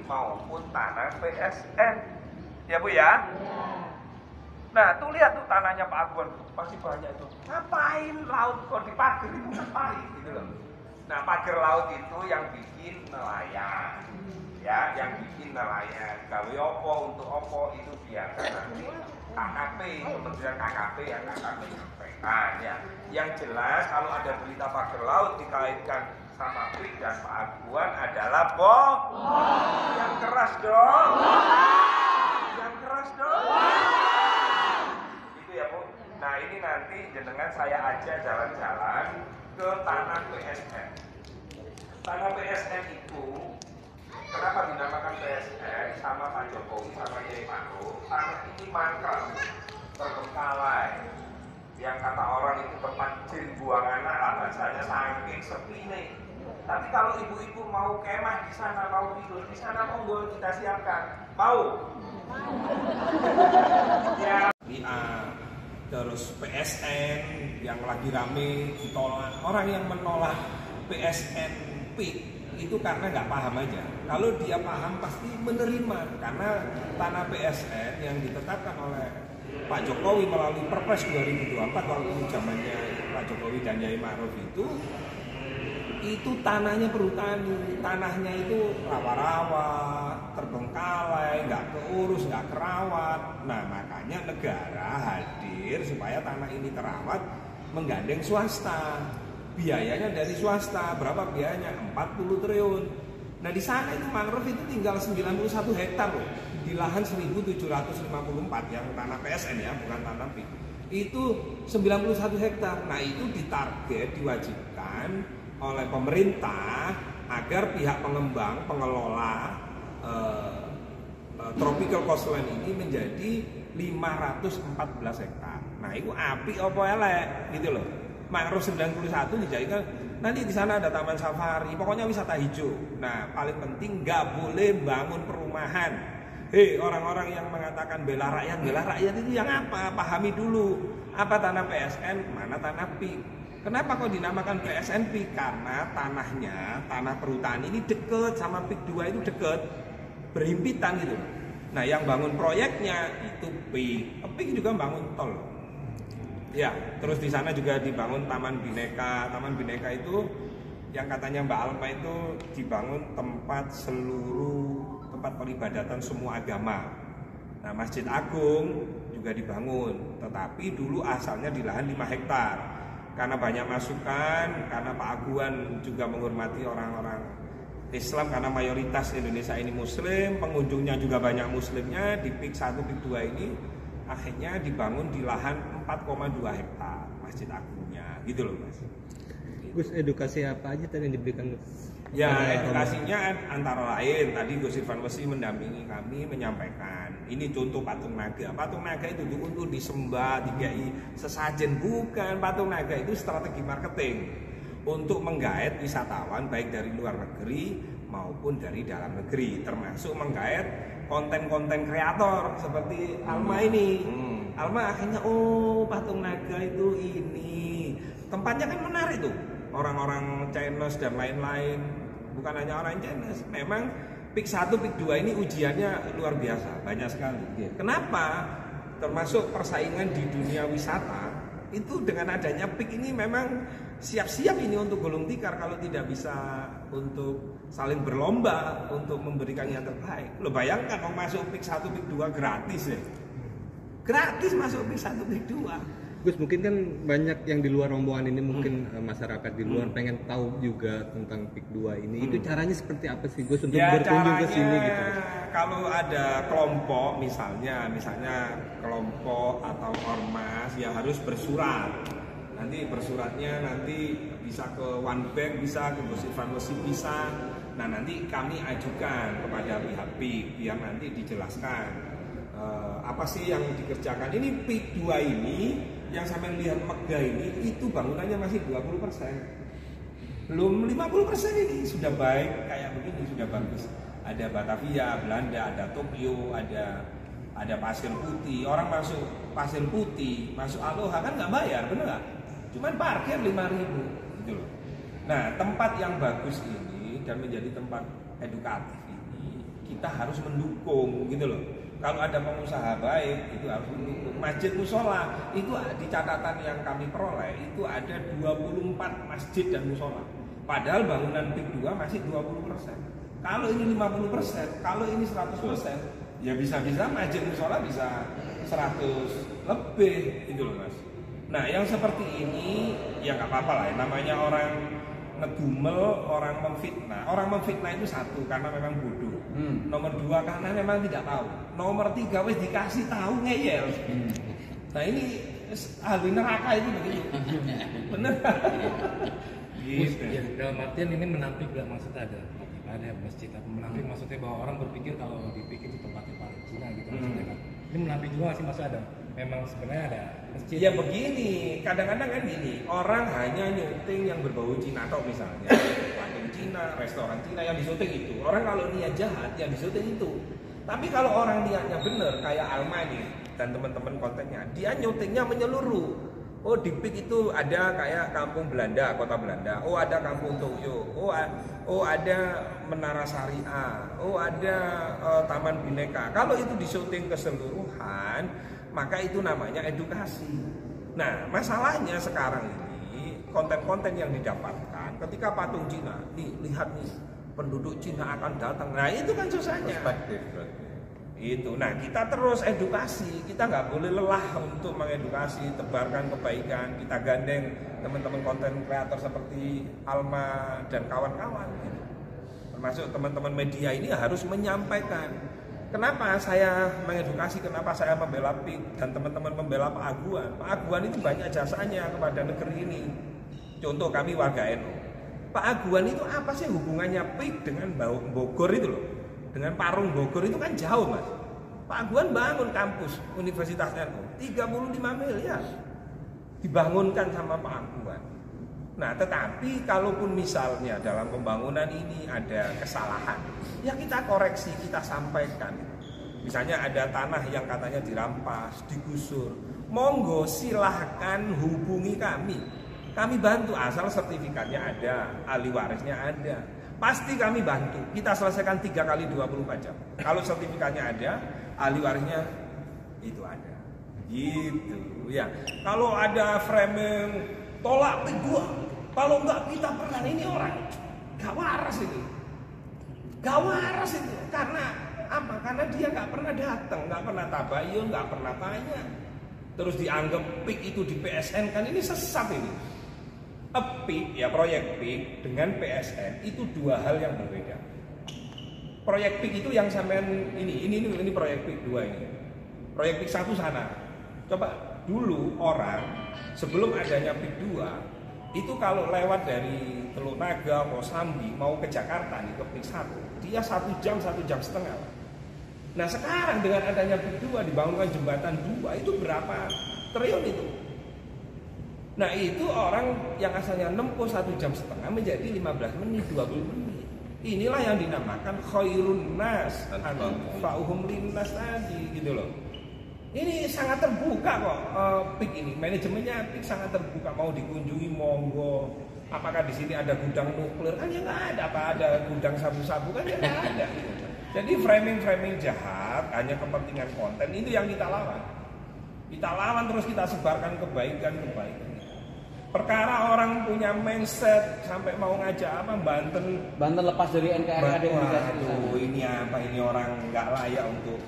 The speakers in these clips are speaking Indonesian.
maupun tanah PSN. Ya Bu ya? Nah tuh lihat tuh tanahnya Pak Aguan masih banyak tuh. Ngapain laut kok dipagar itu ngapain gitu loh. Nah pagar laut itu yang bikin nelayan. Ya, yang bikin nelayan. Gawe opo untuk opo itu biarkan nanti KKP, Kementerian KKP yang akan menyampaikan ya. Yang jelas kalau ada berita pagar laut dikaitkan sama PIK dan Pak Aguan adalah yang keras dong. Yang keras dong. Itu ya Bu. Nah ini nanti jenengan saya ajak jalan-jalan ke tanah PSN. Tanah PSN itu kenapa dinamakan PSN sama Pak Jokowi sama Kiai Ma'ruf? Tanah ini mangkrak, terbengkalai. Yang kata orang itu tempat jin buang anak lah bahasanya saking sepi nih. Tapi kalau ibu-ibu mau kemah di sana, mau tidur di sana, monggo kita siapkan. Mau? Ya. Terus PSN yang lagi rame ditolak. Orang yang menolak PSN PIK itu karena nggak paham aja. Kalau dia paham pasti menerima karena tanah PSN yang ditetapkan oleh Pak Jokowi melalui Perpres 2024 waktu zamannya Pak Jokowi dan Kiai Ma'ruf itu tanahnya perhutani, tanahnya itu rawa-rawa, terbengkalai, nggak keurus, nggak kerawat. Nah makanya negara hadir supaya tanah ini terawat, menggandeng swasta. Biayanya dari swasta, berapa biayanya? 40 triliun. Nah di sana itu mangrove itu tinggal 91 hektar loh, di lahan 1754 yang tanah PSN ya, bukan tanah PIK. Itu 91 hektar. Nah itu ditarget, diwajibkan oleh pemerintah agar pihak pengembang, pengelola tropical coastline ini menjadi 514 hektar. Nah itu api apa elek gitu loh. Mangrove 91 dijadikan nanti di sana ada taman safari, pokoknya wisata hijau. Nah paling penting nggak boleh bangun perumahan. Hei orang-orang yang mengatakan bela rakyat itu yang apa? Pahami dulu apa tanah PSN, mana tanah PIK. Kenapa kok dinamakan PSN PIK? Karena tanahnya, tanah perhutani ini deket sama PIK 2 itu deket, berhimpitan gitu. Nah yang bangun proyeknya itu PIK, PIK juga bangun tol. Ya, terus di sana juga dibangun Taman Bhinneka. Taman Bhinneka itu yang katanya Mbak Alma itu dibangun seluruh tempat peribadatan semua agama. Nah Masjid Agung juga dibangun, tetapi dulu asalnya di lahan 5 hektar. Karena banyak masukan, karena Pak Aguan juga menghormati orang-orang Islam, karena mayoritas Indonesia ini Muslim, pengunjungnya juga banyak Muslimnya, di PIK 1, PIK 2 ini akhirnya dibangun di lahan 4,2 hektar Masjid Agungnya, gitu loh Mas. Gus, edukasi apa aja tadi yang diberikan? Ya edukasinya antara lain tadi Gus Irfan Wesi mendampingi kami menyampaikan ini contoh patung naga. Patung naga itu untuk disembah, dikai sesajen, bukan. Patung naga itu strategi marketing untuk menggait wisatawan baik dari luar negeri maupun dari dalam negeri, termasuk menggait konten-konten kreator seperti Alma ini. Alma akhirnya patung naga itu ini tempatnya kan menarik tuh. Orang-orang Chinese dan lain-lain, bukan hanya orang Chinese, memang PIK 1, PIK 2 ini ujiannya luar biasa, banyak sekali. Kenapa? Termasuk persaingan di dunia wisata, itu dengan adanya PIK ini memang siap-siap ini untuk gulung tikar kalau tidak bisa untuk saling berlomba untuk memberikan yang terbaik. Lo bayangkan mau masuk PIK 1, PIK 2 gratis ya. Gratis masuk PIK 1, PIK 2. Gus, mungkin kan banyak yang di luar rombongan ini mungkin masyarakat di luar pengen tahu juga tentang PIK 2 ini. Itu caranya seperti apa sih Gus untuk berkunjung ke sini gitu? Kalau ada kelompok misalnya kelompok atau ormas yang harus bersurat. Nanti bersuratnya nanti bisa ke One Bank, bisa ke Gus Irfan Wesi bisa. Nah nanti kami ajukan kepada pihak PIK biar nanti dijelaskan apa sih yang dikerjakan. Ini PIK 2 ini yang sampai lihat megah ini itu bangunannya masih 20%, belum 50% ini sudah baik kayak begini, sudah bagus. Ada Batavia, Belanda, ada Tokyo, ada pasir putih. Orang masuk pasir putih, masuk Aloha kan nggak bayar, bener nggak? Cuman parkir 5.000 gitu loh. Nah tempat yang bagus ini dan menjadi tempat edukatif ini kita harus mendukung gitu loh. Kalau ada pengusaha baik itu harus mendukung. Masjid musola itu di catatan yang kami peroleh itu ada 24 masjid dan musola. Padahal bangunan PIK 2 masih 20%. Kalau ini 50%, kalau ini 100%, ya bisa-bisa masjid musola bisa 100 lebih gitu loh Mas. Nah yang seperti ini ya nggak apa-apa lah ya. Namanya orang ngedumel, orang memfitnah. Orang memfitnah itu satu karena memang bodoh. Nomor dua karena memang tidak tahu. Nomor tiga wes dikasih tahu ngeyel. Nah ini ahli neraka itu begitu. Bener. Gitu. Ya, dalam artian ini menampik nggak maksudnya ada masjid apa menampik maksudnya bahwa orang berpikir kalau di PIK itu tempatnya para Cina gitu maksudnya kan. Ini menampik juga sih masa ada memang sebenarnya ada masjid. Ya begini, kadang-kadang kan gini, orang hanya nyuting yang berbau Cina atau misalnya patung Cina, restoran Cina yang disuting itu. Orang kalau niat jahat yang disuting itu. Tapi kalau orang niatnya bener kayak Alma nih dan teman-teman kontennya, dia nyutingnya menyeluruh. Oh di PIK itu ada kayak kampung Belanda, kota Belanda. Oh ada kampung Toyo. Oh ada Menara Syariah. Oh ada Taman Bineka. Kalau itu disyuting keseluruhan, maka itu namanya edukasi. Nah masalahnya sekarang ini konten-konten yang didapatkan ketika patung Cina, nih lihat nih penduduk Cina akan datang. Nah itu kan susahnya. Itu. Nah kita terus edukasi, kita nggak boleh lelah untuk mengedukasi, tebarkan kebaikan. Kita gandeng teman-teman konten kreator seperti Alma dan kawan-kawan. Gitu. Termasuk teman-teman media ini harus menyampaikan. Kenapa saya mengedukasi, kenapa saya membela PIK dan teman-teman membela Pak Aguan. Pak Aguan itu banyak jasanya kepada negeri ini. Contoh kami warga NU. Pak Aguan itu apa sih hubungannya PIK dengan Bogor itu loh? Dengan Parung Bogor itu kan jauh Mas. Pak Aguan bangun kampus Universitas NU 35 miliar dibangunkan sama Pak Aguan. Nah tetapi kalaupun misalnya dalam pembangunan ini ada kesalahan, ya kita koreksi, kita sampaikan. Misalnya ada tanah yang katanya dirampas, digusur, monggo silahkan hubungi kami. Kami bantu asal sertifikatnya ada, ahli warisnya ada. Pasti kami bantu, kita selesaikan 3 kali 24 jam. Kalau sertifikatnya ada, ahli warisnya itu ada. Gitu ya. Kalau ada framing tolak PIK 2, kalau enggak kita pernah ini orang gak waras itu. Gak waras itu. Karena apa? Karena dia gak pernah datang, gak pernah tabayun, gak pernah tanya. Terus dianggap PIK itu di PSN kan ini sesat ini. PIK ya proyek PIK dengan PSN itu dua hal yang berbeda. Proyek PIK itu yang sampean ini proyek PIK 2 ini. Proyek PIK 1 sana. Coba dulu orang sebelum adanya PIK 2 itu kalau lewat dari Teluk Naga, Kosambi mau ke Jakarta nih ke PIK 1, dia 1 jam 1,5 jam. Nah sekarang dengan adanya PIK 2 dibangunkan jembatan 2 itu berapa triliun itu? Nah itu orang yang asalnya nempuh 1,5 jam menjadi 15 menit, 20 menit. Inilah yang dinamakan khairun nas fa'uhum linnas tadi gitu loh. Ini sangat terbuka kok PIK ini, manajemennya PIK sangat terbuka, mau dikunjungi monggo. Apakah di sini ada gudang nuklir? Kan ya nggak ada, apa ada gudang sabu-sabu kan ya nggak ada. Jadi framing jahat hanya kepentingan konten itu yang kita lawan. Kita lawan terus kita sebarkan kebaikan. Perkara orang punya mindset sampai mau ngajak apa Banten lepas dari NKRI. Waduh, ini apa ini orang nggak layak untuk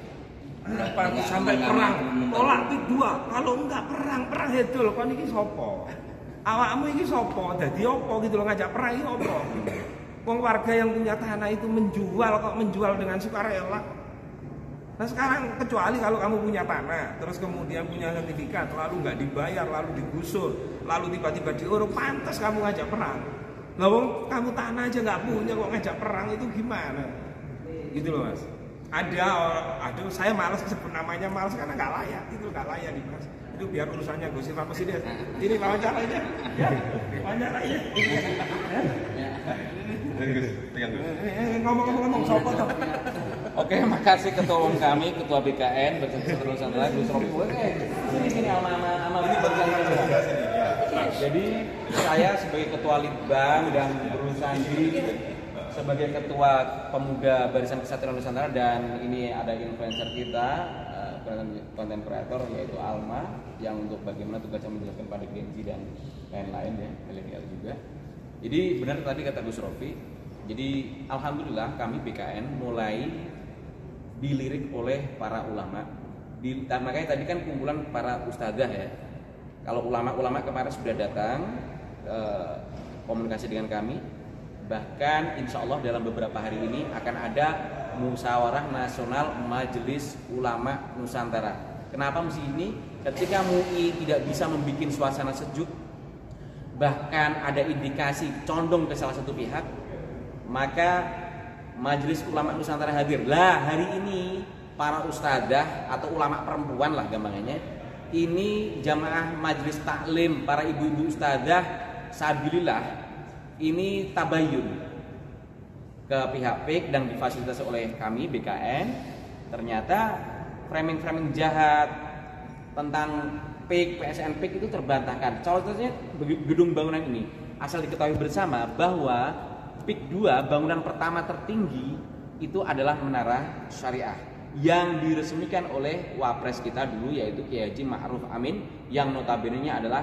apa sampai perang tolak PIK 2. Kalau enggak perang hedul kon iki sapa? Awakmu iki sapa? Dadi apa gitu loh ngajak perang iki apa? Wong warga yang punya tanah itu menjual dengan sukarela. Nah sekarang kecuali kalau kamu punya tanah, terus kemudian punya sertifikat, lalu nggak dibayar, lalu digusur, lalu tiba-tiba diuruk, pantas kamu ngajak perang. Lah wong kamu tanah aja nggak punya kok ngajak perang itu gimana? Gitu loh Mas. Ada saya malas sebut namanya malas karena nggak layak, itu nggak layak dibahas. Itu biar urusannya Gus Silva Presiden. Ini wawancaranya, ya, wawancaranya. Ngomong sopo toh. Oke, makasih ketua umum kami, ketua BKN, berterusan lagi Gus Romi. Sini ama ini bagian. Jadi saya sebagai ketua Litbang dan berurusan di sebagai ketua pemuda Barisan Kesatria Nusantara, dan ini ada influencer kita, konten kreator yaitu Alma, yang untuk bagaimana tugasnya menjelaskan pada Gen Z dan lain-lain ya, milenial juga. Jadi benar tadi kata Gus Rofi. Jadi alhamdulillah kami BKN mulai dilirik oleh para ulama. Makanya tadi kan kumpulan para ustadzah ya. Kalau ulama-ulama kemarin sudah datang komunikasi dengan kami. Bahkan insya Allah dalam beberapa hari ini akan ada musyawarah nasional Majelis Ulama Nusantara. Kenapa mesti ini? Ketika MUI tidak bisa membuat suasana sejuk, bahkan ada indikasi condong ke salah satu pihak, maka Majelis Ulama Nusantara hadir. Lah hari ini para ustadzah atau ulama perempuan lah gampangnya, ini jamaah majelis taklim, para ibu-ibu ustadzah sabilillah ini tabayun ke pihak PIK dan difasilitasi oleh kami BKN. Ternyata framing-framing jahat tentang PIK, PSN PIK itu terbantahkan. Contohnya gedung bangunan ini, asal diketahui bersama bahwa PIK 2 bangunan pertama tertinggi itu adalah Menara Syariah yang diresmikan oleh wapres kita dulu, yaitu Kiai Haji Ma'ruf Amin, yang notabene-nya adalah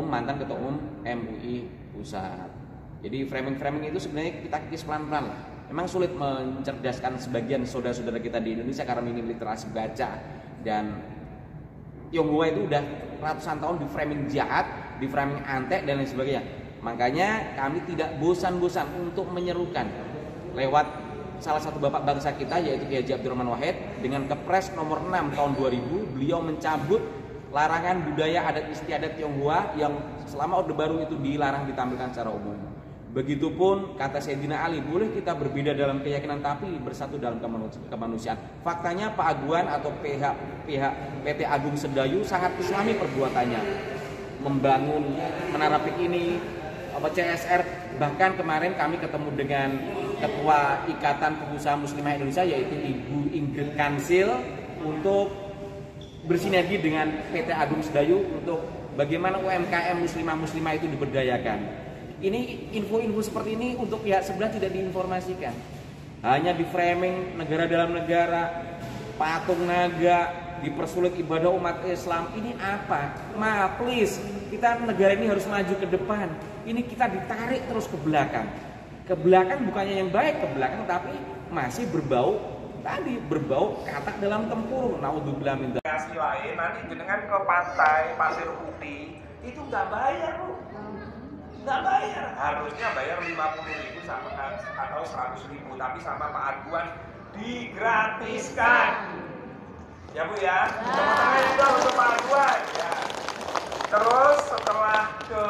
mantan ketua umum MUI Pusat. Jadi framing-framing itu sebenarnya kita kikis pelan-pelan lah. Memang sulit mencerdaskan sebagian saudara-saudara kita di Indonesia karena minim literasi baca, dan Tionghoa itu udah ratusan tahun di framing jahat, di framing antek dan lain sebagainya. Makanya kami tidak bosan-bosan untuk menyerukan lewat salah satu bapak bangsa kita yaitu Kiai Haji Abdurrahman Wahid dengan Kepres nomor 6 tahun 2000. Beliau mencabut larangan budaya adat istiadat Tionghoa yang selama Orde Baru itu dilarang ditampilkan secara umum. Begitupun kata Sayyidina Ali, boleh kita berbeda dalam keyakinan tapi bersatu dalam kemanusiaan. Faktanya Pak Aguan atau pihak PT Agung Sedayu sangat islami perbuatannya, membangun Menara PIK ini, CSR. Bahkan kemarin kami ketemu dengan Ketua Ikatan Pengusaha Muslimah Indonesia yaitu Ibu Ingrid Kansil untuk bersinergi dengan PT Agung Sedayu untuk bagaimana UMKM muslimah itu diberdayakan. Ini info-info seperti ini untuk pihak sebelah tidak diinformasikan. Hanya di framing negara dalam negara, patung naga, dipersulit ibadah umat Islam. Ini apa? Please, kita negara ini harus maju ke depan. Ini kita ditarik terus ke belakang. Ke belakang bukannya yang baik, ke belakang tapi masih berbau katak dalam tempurung. Naudzubillah min dzalik. Kasih lain nanti jenengan ke pantai Pasir Putih itu nggak bayar loh. Nggak bayar, harusnya bayar 50.000 sama atau 100.000, tapi sama Pak Aguan digratiskan. Ya Bu ya, teman-teman juga untuk Pak Aguan ya. Terus setelah ke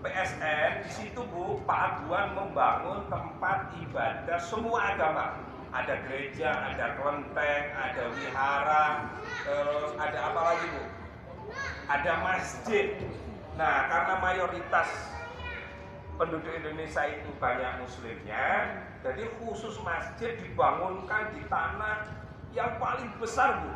PSN, di situ Bu, Pak Aguan membangun tempat ibadah semua agama. Ada gereja, ada kelenteng, ada wihara, terus ada apa lagi Bu? Ada masjid. Nah, karena mayoritas penduduk Indonesia itu banyak muslimnya, jadi khusus masjid dibangunkan di tanah yang paling besar Bu,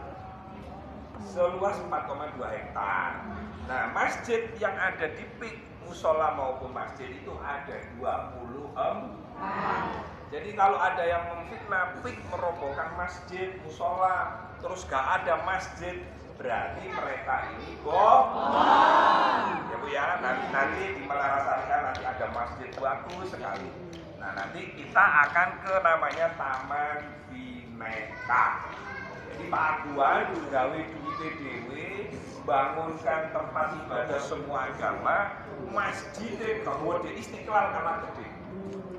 seluas 4,2 hektar. Nah, masjid yang ada di PIK, musola maupun masjid itu ada 24. Jadi kalau ada yang memfitnah PIK merobohkan masjid, musola, terus gak ada masjid, berarti mereka ini bohong. Ya Bu ya, nanti di Menara Syariah nanti ada masjid bagus sekali. Nah nanti kita akan ke namanya Taman Bineka. Jadi Pak Aguan gawe duit dewe, bangunkan tempat ibadah semua agama, masjid gede Istiqlal karena gede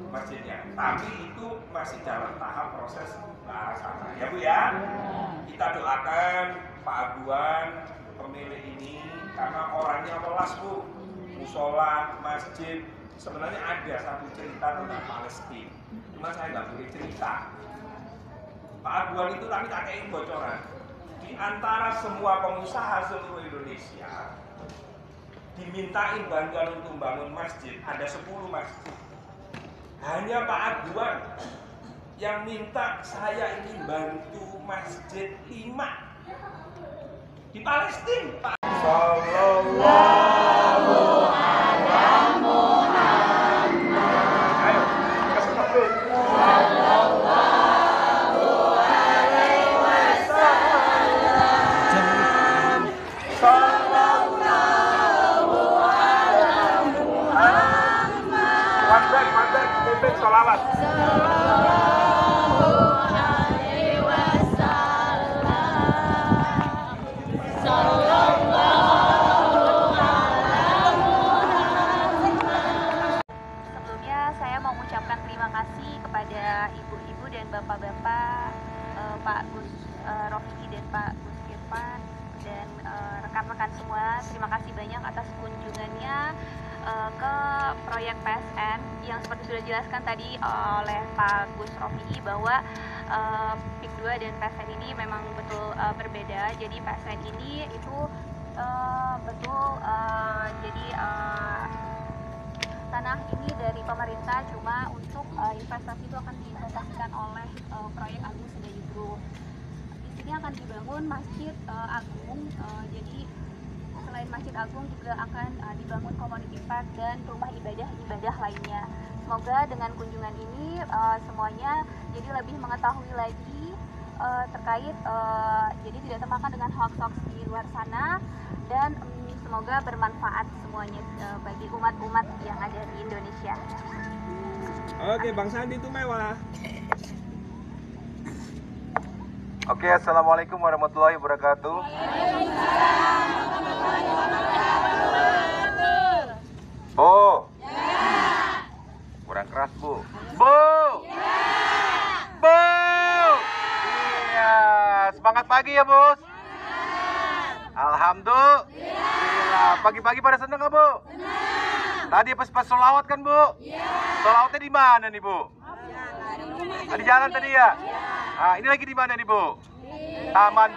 masjidnya. Tapi itu masih dalam tahap proses ke arah sana. Ya Bu ya, kita doakan Pak Aguan pemilih ini karena orangnya welas Bu. Musola, masjid, sebenarnya ada satu cerita tentang Palestina, cuma saya nggak boleh cerita. Pak Aguan itu kami kakein bocoran. Di antara semua pengusaha seluruh Indonesia dimintain bantuan untuk membangun masjid, ada 10 masjid. Hanya Pak Aguan yang minta saya ingin bantu masjid 5 di Palestina. Pak Sallallahu alaihi Muhammad. Ayo, Bapak-bapak, Pak Gus Rofi dan Pak Gus Irfan dan rekan-rekan semua, terima kasih banyak atas kunjungannya ke proyek PSN yang seperti sudah dijelaskan tadi oleh Pak Gus Rofi bahwa PIK 2 dan PSN ini memang betul berbeda. Jadi PSN ini itu betul jadi tanah ini dari pemerintah, cuma untuk investasi itu akan diinvestasikan oleh proyek Agung Sedayu Group. Di sini akan dibangun Masjid Agung, jadi selain Masjid Agung juga akan dibangun community park dan rumah ibadah lainnya. Semoga dengan kunjungan ini semuanya jadi lebih mengetahui lagi terkait jadi tidak termakan dengan hoax-hoax di luar sana, dan semoga bermanfaat semuanya bagi umat-umat yang ada di Indonesia. Oke, Bang Sandi itu mewah. Oke, assalamualaikum warahmatullahi wabarakatuh. Bu, kurang keras bu. Bu, bu. Iya, semangat pagi ya bos. Alhamdulillah. Pagi-pagi pada seneng nggak bu? Tadi pas sholawat kan bu? Sholawatnya di mana nih bu? Di jalan tadi ya? Nah, ini lagi di mana nih bu? Taman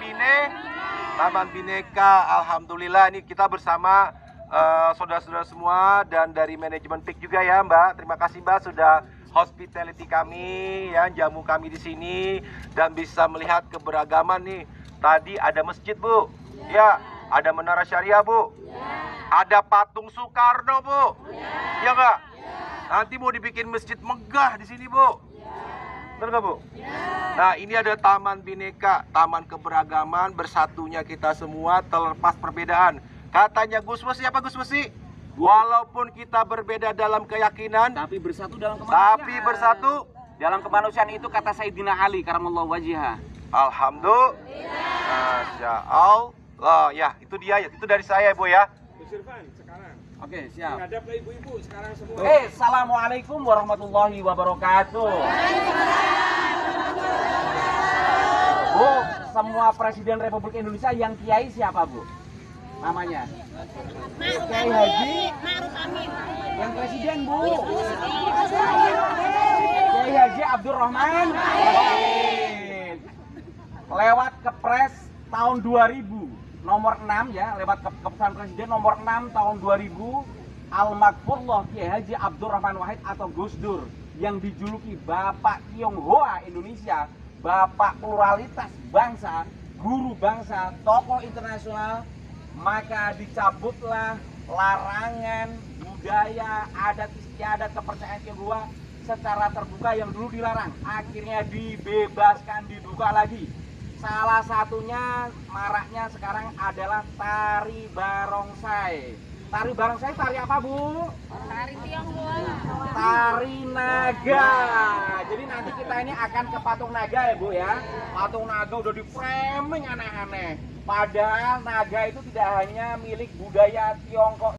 Bineka. Alhamdulillah, ini kita bersama saudara-saudara semua dan dari manajemen PIK juga ya Mbak. Terima kasih Mbak sudah hospitality kami ya, jamu kami di sini dan bisa melihat keberagaman nih. Tadi ada masjid bu, ya, ada menara syariah bu, ada patung Soekarno bu, ya nggak? Nanti mau dibikin masjid megah di sini bu, benar nggak bu? Nah ini ada Taman Bineka, taman keberagaman, bersatunya kita semua terlepas perbedaan. Katanya Gus Wesi, apa Gus Wesi? Walaupun kita berbeda dalam keyakinan, Tapi bersatu dalam kemanusiaan. dalam kemanusiaan itu kata Sayyidina Ali karamallahu wajhah. Alhamdulillah. Masya Allah. Ya, itu dia ya. Itu dari saya, Bu ya. Gus Irfan sekarang. Oke, siap. Menghadap ke ibu-ibu sekarang semua. Assalamualaikum warahmatullahi wabarakatuh. Bu, semua Presiden Republik Indonesia yang kiai siapa Bu? Namanya? Kiai Haji Ma'ruf Amin. Yang Presiden Bu? Kiai Haji Abdurrahman Wahid. Lewat Kepres tahun 2000 nomor 6 ya, lewat keputusan Presiden nomor 6 tahun 2000, Al-Makfurullah Kiai Haji Abdurrahman Wahid atau Gus Dur yang dijuluki Bapak Tionghoa Indonesia, Bapak pluralitas bangsa, guru bangsa, tokoh internasional, maka dicabutlah larangan budaya, adat istiadat, kepercayaan Tionghoa secara terbuka yang dulu dilarang. Akhirnya dibebaskan, dibuka lagi. Salah satunya maraknya sekarang adalah tari barongsai. Tari barongsai tari apa Bu? Tari Tionghoa. Tari naga. Jadi nanti kita ini akan ke patung naga ya Bu ya. Patung naga udah di framing aneh-aneh. Padahal naga itu tidak hanya milik budaya Tiongkok